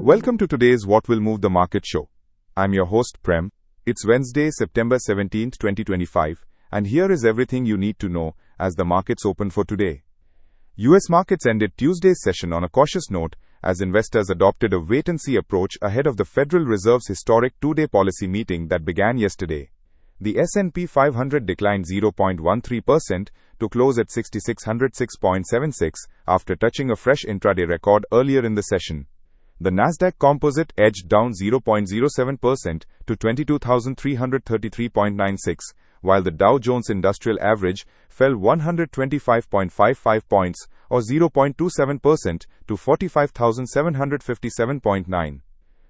Welcome to today's What Will Move the Market show. I'm your host Prem. It's Wednesday, September 17, 2025, and here is everything you need to know as the markets open for today. US markets ended Tuesday's session on a cautious note as investors adopted a wait-and-see approach ahead of the Federal Reserve's historic two-day policy meeting that began yesterday. The S&P 500 declined 0.13% to close at 6,606.76 after touching a fresh intraday record earlier in the session. The Nasdaq Composite edged down 0.07% to 22,333.96, while the Dow Jones Industrial Average fell 125.55 points, or 0.27%, to 45,757.9.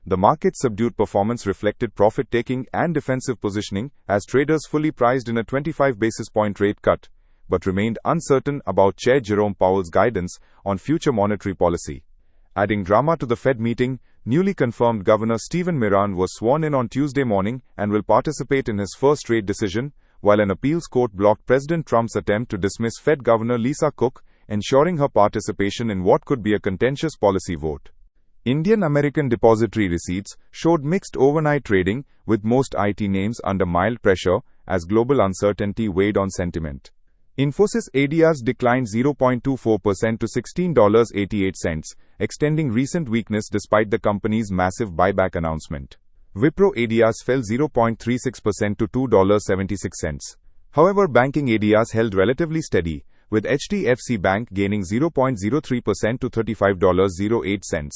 The market's subdued performance reflected profit-taking and defensive positioning as traders fully priced in a 25 basis point rate cut, but remained uncertain about Chair Jerome Powell's guidance on future monetary policy. Adding drama to the Fed meeting, newly confirmed Governor Stephen Miran was sworn in on Tuesday morning and will participate in his first rate decision, while an appeals court blocked President Trump's attempt to dismiss Fed Governor Lisa Cook, ensuring her participation in what could be a contentious policy vote. Indian American depository receipts showed mixed overnight trading, with most IT names under mild pressure as global uncertainty weighed on sentiment. Infosys ADRs declined 0.24% to $16.88, extending recent weakness despite the company's massive buyback announcement. Wipro ADRs fell 0.36% to $2.76. However, banking ADRs held relatively steady, with HDFC Bank gaining 0.03% to $35.08,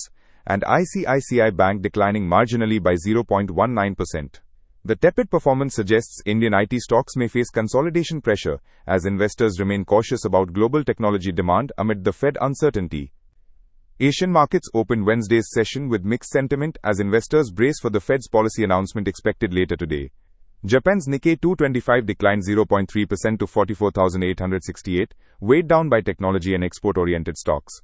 and ICICI Bank declining marginally by 0.19%. The tepid performance suggests Indian IT stocks may face consolidation pressure as investors remain cautious about global technology demand amid the Fed uncertainty. Asian markets opened Wednesday's session with mixed sentiment as investors brace for the Fed's policy announcement expected later today. Japan's Nikkei 225 declined 0.3% to 44,868, weighed down by technology and export-oriented stocks.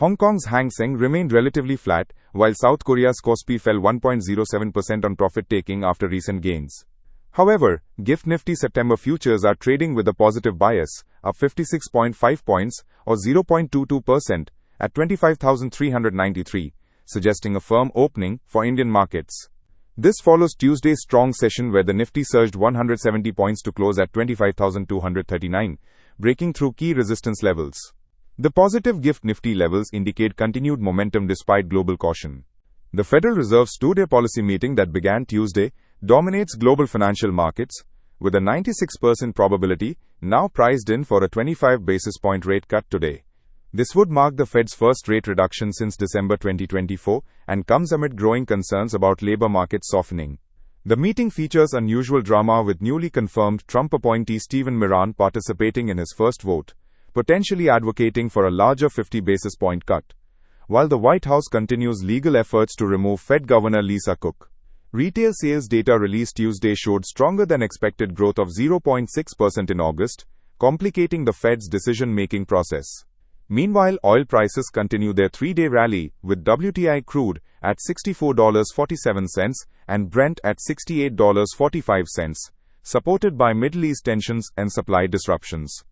Hong Kong's Hang Seng remained relatively flat, while South Korea's Kospi fell 1.07% on profit-taking after recent gains. However, Gift Nifty September futures are trading with a positive bias, up 56.5 points, or 0.22%, at 25,393, suggesting a firm opening for Indian markets. This follows Tuesday's strong session where the Nifty surged 170 points to close at 25,239, breaking through key resistance levels. The positive Gift Nifty levels indicate continued momentum despite global caution. The Federal Reserve's two-day policy meeting that began Tuesday dominates global financial markets, with a 96% probability now priced in for a 25 basis point rate cut today. This would mark the Fed's first rate reduction since December 2024 and comes amid growing concerns about labor market softening. The meeting features unusual drama with newly confirmed Trump appointee Stephen Miran participating in his first vote, potentially advocating for a larger 50 basis point cut, while the White House continues legal efforts to remove Fed Governor Lisa Cook. Retail sales data released Tuesday showed stronger than expected growth of 0.6% in August, complicating the Fed's decision-making process. Meanwhile, oil prices continue their three-day rally, with WTI crude at $64.47 and Brent at $68.45, supported by Middle East tensions and supply disruptions.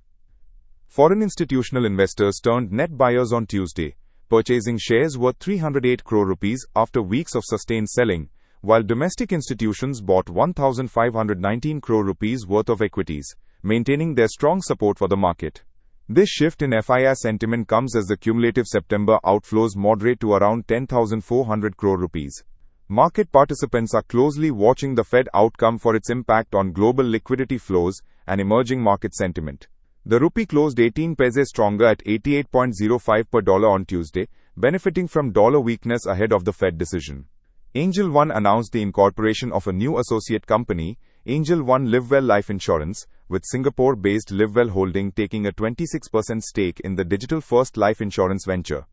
Foreign institutional investors turned net buyers on Tuesday, purchasing shares worth 308 crore rupees after weeks of sustained selling, while domestic institutions bought 1,519 crore rupees worth of equities, maintaining their strong support for the market. This shift in FIIs sentiment comes as the cumulative September outflows moderate to around 10,400 crore rupees. Market participants are closely watching the Fed outcome for its impact on global liquidity flows and emerging market sentiment. The rupee closed 18 paise stronger at 88.05 per dollar on Tuesday, benefiting from dollar weakness ahead of the Fed decision. Angel One announced the incorporation of a new associate company, Angel One Livewell Life Insurance, with Singapore-based Livewell Holding taking a 26% stake in the digital-first life insurance venture.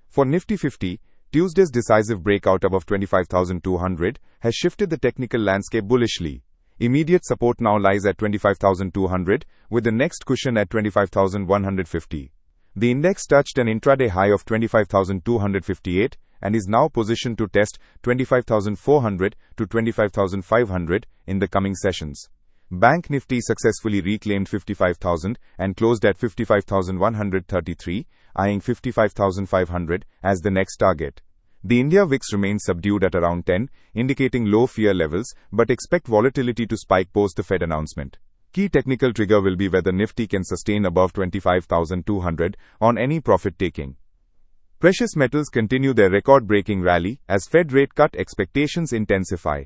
For Nifty 50, Tuesday's decisive breakout above 25,200 has shifted the technical landscape bullishly. Immediate support now lies at 25,200, with the next cushion at 25,150. The index touched an intraday high of 25,258 and is now positioned to test 25,400 to 25,500 in the coming sessions. Bank Nifty successfully reclaimed 55,000 and closed at 55,133, eyeing 55,500 as the next target. The India VIX remains subdued at around 10, indicating low fear levels, but expect volatility to spike post the Fed announcement. Key technical trigger will be whether Nifty can sustain above 25,200 on any profit taking. Precious metals continue their record-breaking rally as Fed rate cut expectations intensify.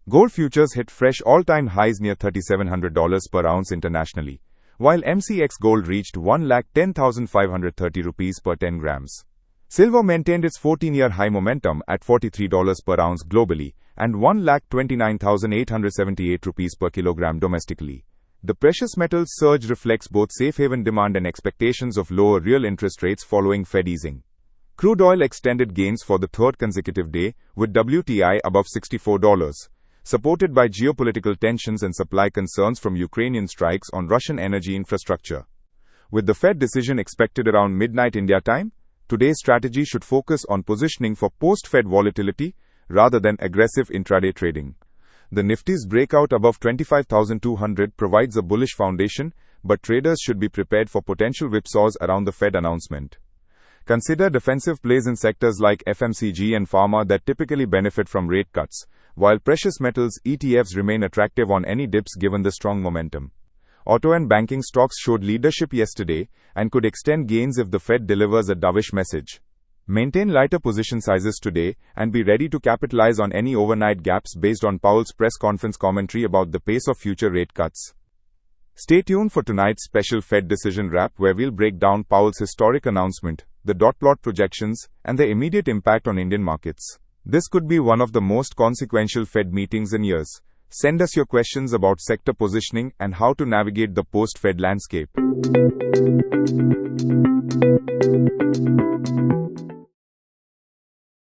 Gold futures hit fresh all-time highs near $3,700 per ounce internationally, while MCX gold reached 1,10,530 rupees per 10 grams. Silver maintained its 14-year high momentum at $43 per ounce globally and 1,29,878 rupees per kilogram domestically. The precious metals surge reflects both safe haven demand and expectations of lower real interest rates following Fed easing. Crude oil extended gains for the third consecutive day, with WTI above $64. Supported by geopolitical tensions and supply concerns from Ukrainian strikes on Russian energy infrastructure. With the Fed decision expected around midnight India time, today's strategy should focus on positioning for post-Fed volatility rather than aggressive intraday trading. The Nifty's breakout above 25,200 provides a bullish foundation, but traders should be prepared for potential whipsaws around the Fed announcement. Consider defensive plays in sectors like FMCG and pharma that typically benefit from rate cuts, while precious metals ETFs remain attractive on any dips given the strong momentum. Auto and banking stocks showed leadership yesterday and could extend gains if the Fed delivers a dovish message. Maintain lighter position sizes today and be ready to capitalize on any overnight gaps based on Powell's press conference commentary about the pace of future rate cuts. Stay tuned for tonight's special Fed decision wrap where we'll break down Powell's historic announcement, the dot plot projections, and the immediate impact on Indian markets. This could be one of the most consequential Fed meetings in years. Send us your questions about sector positioning and how to navigate the post-Fed landscape.